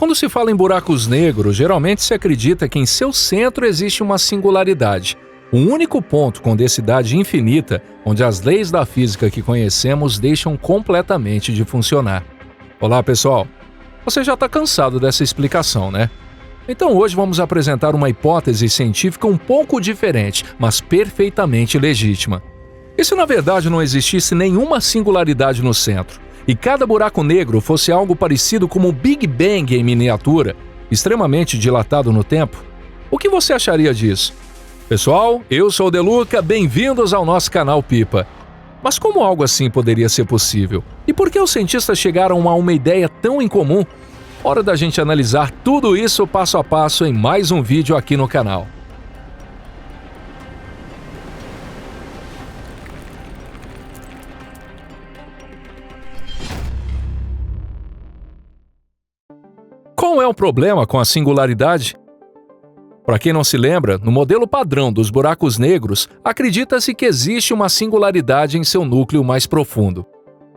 Quando se fala em buracos negros, geralmente se acredita que em seu centro existe uma singularidade, um único ponto com densidade infinita, onde as leis da física que conhecemos deixam completamente de funcionar. Olá, pessoal! Você já está cansado dessa explicação, né? Então hoje vamos apresentar uma hipótese científica um pouco diferente, mas perfeitamente legítima. E se na verdade não existisse nenhuma singularidade no centro, e cada buraco negro fosse algo parecido como o Big Bang em miniatura, extremamente dilatado no tempo, o que você acharia disso? Pessoal, eu sou o Deluca, bem-vindos ao nosso canal Pipa. Mas como algo assim poderia ser possível? E por que os cientistas chegaram a uma ideia tão incomum? Hora da gente analisar tudo isso passo a passo em mais um vídeo aqui no canal. Qual é o problema com a singularidade? Para quem não se lembra, no modelo padrão dos buracos negros, acredita-se que existe uma singularidade em seu núcleo mais profundo.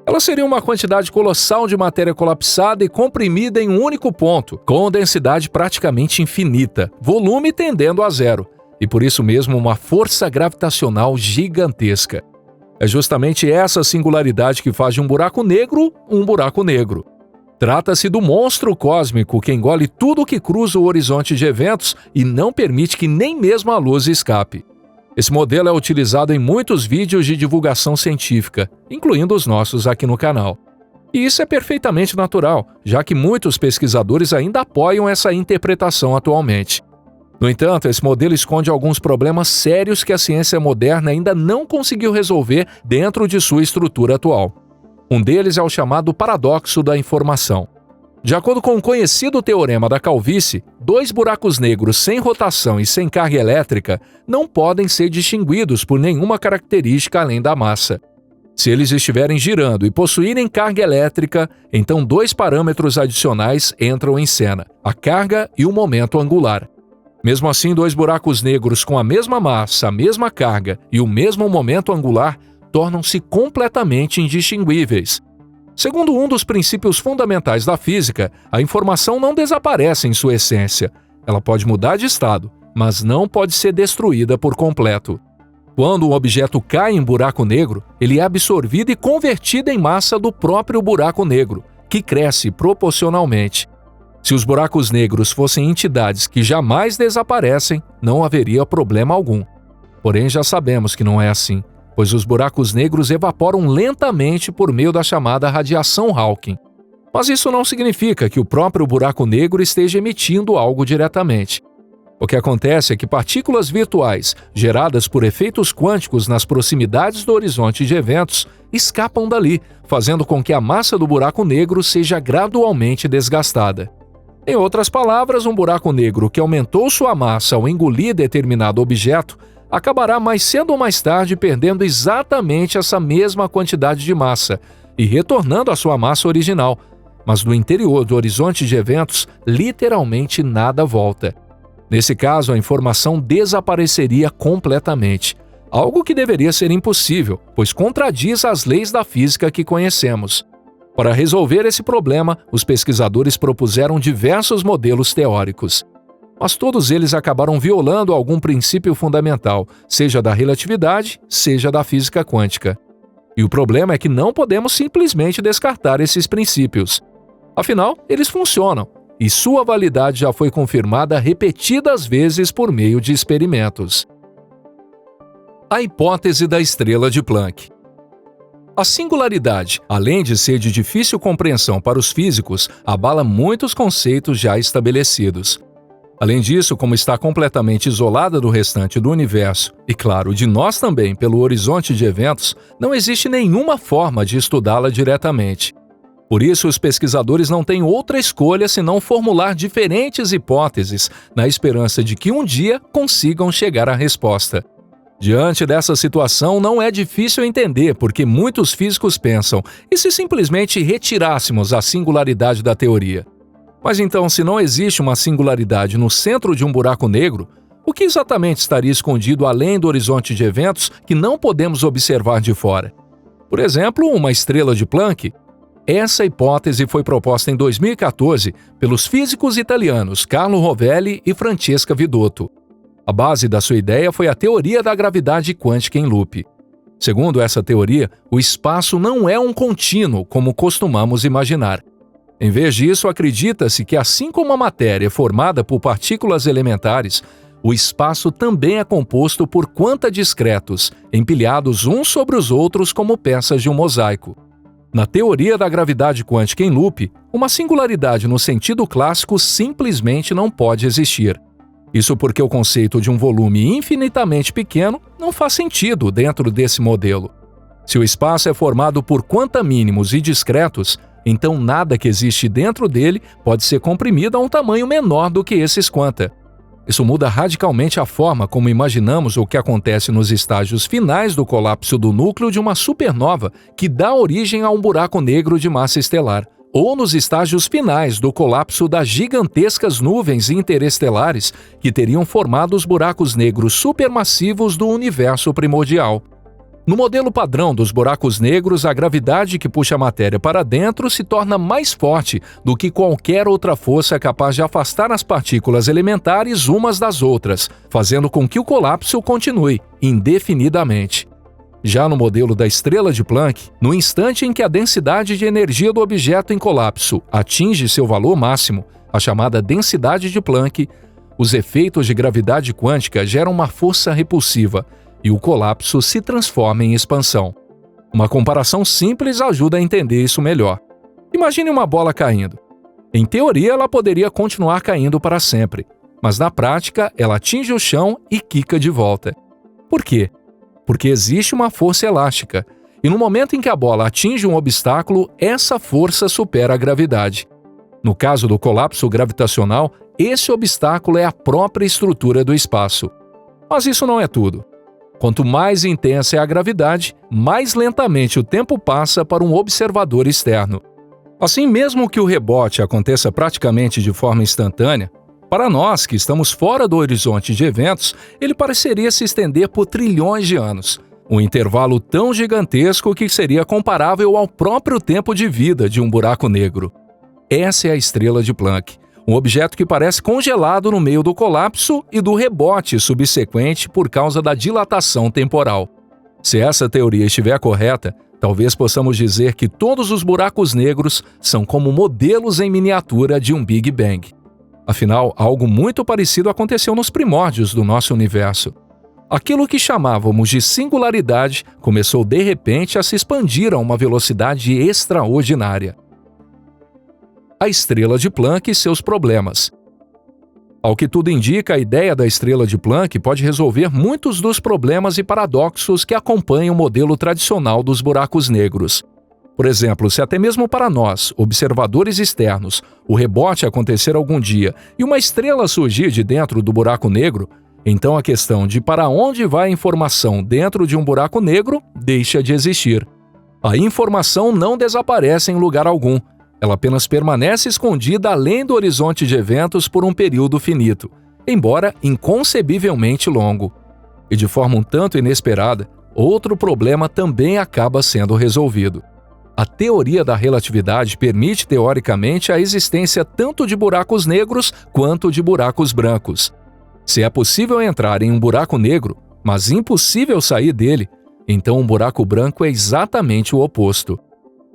Ela seria uma quantidade colossal de matéria colapsada e comprimida em um único ponto, com densidade praticamente infinita, volume tendendo a zero, e por isso mesmo uma força gravitacional gigantesca. É justamente essa singularidade que faz de um buraco negro. Trata-se do monstro cósmico que engole tudo o que cruza o horizonte de eventos e não permite que nem mesmo a luz escape. Esse modelo é utilizado em muitos vídeos de divulgação científica, incluindo os nossos aqui no canal. E isso é perfeitamente natural, já que muitos pesquisadores ainda apoiam essa interpretação atualmente. No entanto, esse modelo esconde alguns problemas sérios que a ciência moderna ainda não conseguiu resolver dentro de sua estrutura atual. Um deles é o chamado paradoxo da informação. De acordo com o conhecido teorema da calvície, dois buracos negros sem rotação e sem carga elétrica não podem ser distinguidos por nenhuma característica além da massa. Se eles estiverem girando e possuírem carga elétrica, então dois parâmetros adicionais entram em cena: a carga e o momento angular. Mesmo assim, dois buracos negros com a mesma massa, a mesma carga e o mesmo momento angular tornam-se completamente indistinguíveis. Segundo um dos princípios fundamentais da física, a informação não desaparece em sua essência. Ela pode mudar de estado, mas não pode ser destruída por completo. Quando um objeto cai em buraco negro, ele é absorvido e convertido em massa do próprio buraco negro, que cresce proporcionalmente. Se os buracos negros fossem entidades que jamais desaparecem, não haveria problema algum. Porém, já sabemos que não é assim, pois os buracos negros evaporam lentamente por meio da chamada radiação Hawking. Mas isso não significa que o próprio buraco negro esteja emitindo algo diretamente. O que acontece é que partículas virtuais, geradas por efeitos quânticos nas proximidades do horizonte de eventos, escapam dali, fazendo com que a massa do buraco negro seja gradualmente desgastada. Em outras palavras, um buraco negro que aumentou sua massa ao engolir determinado objeto acabará mais cedo ou mais tarde perdendo exatamente essa mesma quantidade de massa e retornando à sua massa original, mas do interior do horizonte de eventos, literalmente nada volta. Nesse caso, a informação desapareceria completamente, algo que deveria ser impossível, pois contradiz as leis da física que conhecemos. Para resolver esse problema, os pesquisadores propuseram diversos modelos teóricos. Mas todos eles acabaram violando algum princípio fundamental, seja da relatividade, seja da física quântica. E o problema é que não podemos simplesmente descartar esses princípios. Afinal, eles funcionam, e sua validade já foi confirmada repetidas vezes por meio de experimentos. A hipótese da estrela de Planck. A singularidade, além de ser de difícil compreensão para os físicos, abala muitos conceitos já estabelecidos. Além disso, como está completamente isolada do restante do universo, e claro, de nós também pelo horizonte de eventos, não existe nenhuma forma de estudá-la diretamente. Por isso, os pesquisadores não têm outra escolha senão formular diferentes hipóteses, na esperança de que um dia consigam chegar à resposta. Diante dessa situação, não é difícil entender porque muitos físicos pensam: e se simplesmente retirássemos a singularidade da teoria? Mas então, se não existe uma singularidade no centro de um buraco negro, o que exatamente estaria escondido além do horizonte de eventos que não podemos observar de fora? Por exemplo, uma estrela de Planck? Essa hipótese foi proposta em 2014 pelos físicos italianos Carlo Rovelli e Francesca Vidotto. A base da sua ideia foi a teoria da gravidade quântica em loop. Segundo essa teoria, o espaço não é um contínuo, como costumamos imaginar. Em vez disso, acredita-se que, assim como a matéria é formada por partículas elementares, o espaço também é composto por quanta discretos, empilhados uns sobre os outros como peças de um mosaico. Na teoria da gravidade quântica em loop, uma singularidade no sentido clássico simplesmente não pode existir. Isso porque o conceito de um volume infinitamente pequeno não faz sentido dentro desse modelo. Se o espaço é formado por quantamínimos e discretos, então nada que existe dentro dele pode ser comprimido a um tamanho menor do que esses quanta. Isso muda radicalmente a forma como imaginamos o que acontece nos estágios finais do colapso do núcleo de uma supernova que dá origem a um buraco negro de massa estelar, ou nos estágios finais do colapso das gigantescas nuvens interestelares que teriam formado os buracos negros supermassivos do universo primordial. No modelo padrão dos buracos negros, a gravidade que puxa a matéria para dentro se torna mais forte do que qualquer outra força capaz de afastar as partículas elementares umas das outras, fazendo com que o colapso continue indefinidamente. Já no modelo da estrela de Planck, no instante em que a densidade de energia do objeto em colapso atinge seu valor máximo, a chamada densidade de Planck, os efeitos de gravidade quântica geram uma força repulsiva, e o colapso se transforma em expansão. Uma comparação simples ajuda a entender isso melhor. Imagine uma bola caindo. Em teoria, ela poderia continuar caindo para sempre, mas na prática, ela atinge o chão e quica de volta. Por quê? Porque existe uma força elástica, e no momento em que a bola atinge um obstáculo, essa força supera a gravidade. No caso do colapso gravitacional, esse obstáculo é a própria estrutura do espaço. Mas isso não é tudo. Quanto mais intensa é a gravidade, mais lentamente o tempo passa para um observador externo. Assim, mesmo que o rebote aconteça praticamente de forma instantânea, para nós que estamos fora do horizonte de eventos, ele pareceria se estender por trilhões de anos, um intervalo tão gigantesco que seria comparável ao próprio tempo de vida de um buraco negro. Essa é a estrela de Planck. Um objeto que parece congelado no meio do colapso e do rebote subsequente por causa da dilatação temporal. Se essa teoria estiver correta, talvez possamos dizer que todos os buracos negros são como modelos em miniatura de um Big Bang. Afinal, algo muito parecido aconteceu nos primórdios do nosso universo. Aquilo que chamávamos de singularidade começou de repente a se expandir a uma velocidade extraordinária. A estrela de Planck e seus problemas. Ao que tudo indica, a ideia da estrela de Planck pode resolver muitos dos problemas e paradoxos que acompanham o modelo tradicional dos buracos negros. Por exemplo, se até mesmo para nós, observadores externos, o rebote acontecer algum dia e uma estrela surgir de dentro do buraco negro, então a questão de para onde vai a informação dentro de um buraco negro deixa de existir. A informação não desaparece em lugar algum. Ela apenas permanece escondida além do horizonte de eventos por um período finito, embora inconcebivelmente longo. E de forma um tanto inesperada, outro problema também acaba sendo resolvido. A teoria da relatividade permite teoricamente a existência tanto de buracos negros quanto de buracos brancos. Se é possível entrar em um buraco negro, mas impossível sair dele, então um buraco branco é exatamente o oposto.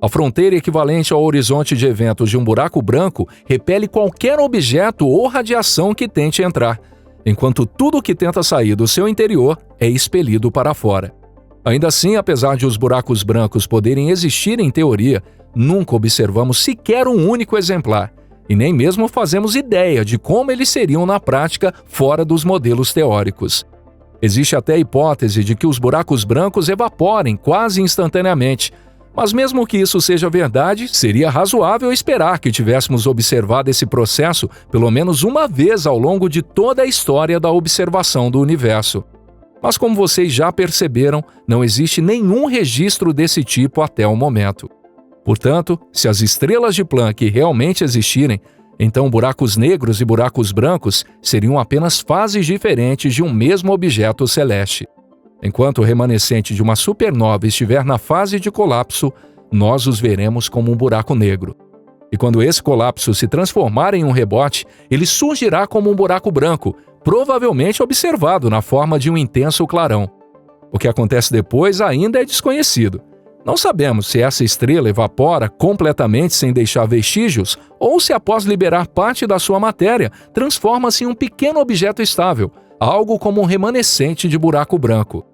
A fronteira equivalente ao horizonte de eventos de um buraco branco repele qualquer objeto ou radiação que tente entrar, enquanto tudo que tenta sair do seu interior é expelido para fora. Ainda assim, apesar de os buracos brancos poderem existir em teoria, nunca observamos sequer um único exemplar, e nem mesmo fazemos ideia de como eles seriam na prática fora dos modelos teóricos. Existe até a hipótese de que os buracos brancos evaporem quase instantaneamente, mas mesmo que isso seja verdade, seria razoável esperar que tivéssemos observado esse processo pelo menos uma vez ao longo de toda a história da observação do universo. Mas como vocês já perceberam, não existe nenhum registro desse tipo até o momento. Portanto, se as estrelas de Planck realmente existirem, então buracos negros e buracos brancos seriam apenas fases diferentes de um mesmo objeto celeste. Enquanto o remanescente de uma supernova estiver na fase de colapso, nós os veremos como um buraco negro. E quando esse colapso se transformar em um rebote, ele surgirá como um buraco branco, provavelmente observado na forma de um intenso clarão. O que acontece depois ainda é desconhecido. Não sabemos se essa estrela evapora completamente sem deixar vestígios ou se, após liberar parte da sua matéria, transforma-se em um pequeno objeto estável, algo como um remanescente de buraco branco.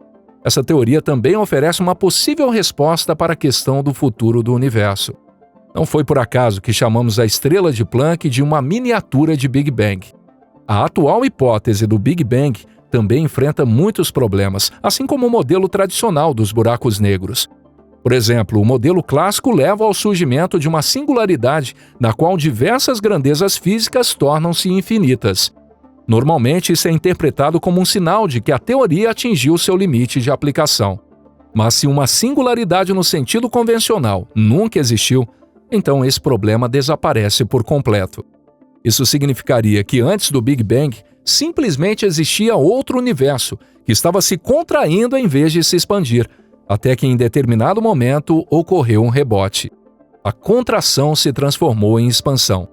Essa teoria também oferece uma possível resposta para a questão do futuro do universo. Não foi por acaso que chamamos a estrela de Planck de uma miniatura de Big Bang. A atual hipótese do Big Bang também enfrenta muitos problemas, assim como o modelo tradicional dos buracos negros. Por exemplo, o modelo clássico leva ao surgimento de uma singularidade na qual diversas grandezas físicas tornam-se infinitas. Normalmente, isso é interpretado como um sinal de que a teoria atingiu seu limite de aplicação. Mas se uma singularidade no sentido convencional nunca existiu, então esse problema desaparece por completo. Isso significaria que antes do Big Bang, simplesmente existia outro universo, que estava se contraindo em vez de se expandir, até que em determinado momento ocorreu um rebote. A contração se transformou em expansão.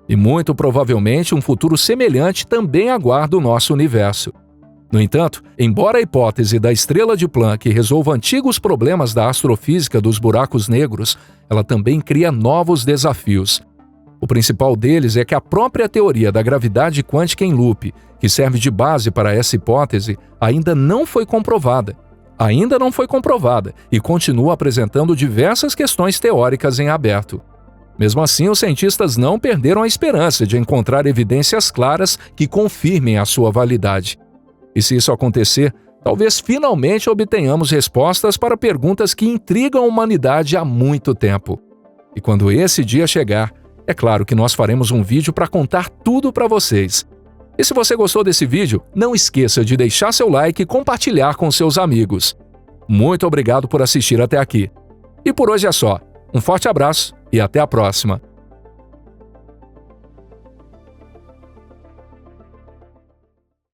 E muito provavelmente um futuro semelhante também aguarda o nosso universo. No entanto, embora a hipótese da estrela de Planck resolva antigos problemas da astrofísica dos buracos negros, ela também cria novos desafios. O principal deles é que a própria teoria da gravidade quântica em loop, que serve de base para essa hipótese, ainda não foi comprovada e continua apresentando diversas questões teóricas em aberto. Mesmo assim, os cientistas não perderam a esperança de encontrar evidências claras que confirmem a sua validade. E se isso acontecer, talvez finalmente obtenhamos respostas para perguntas que intrigam a humanidade há muito tempo. E quando esse dia chegar, é claro que nós faremos um vídeo para contar tudo para vocês. E se você gostou desse vídeo, não esqueça de deixar seu like e compartilhar com seus amigos. Muito obrigado por assistir até aqui. E por hoje é só. Um forte abraço e até a próxima.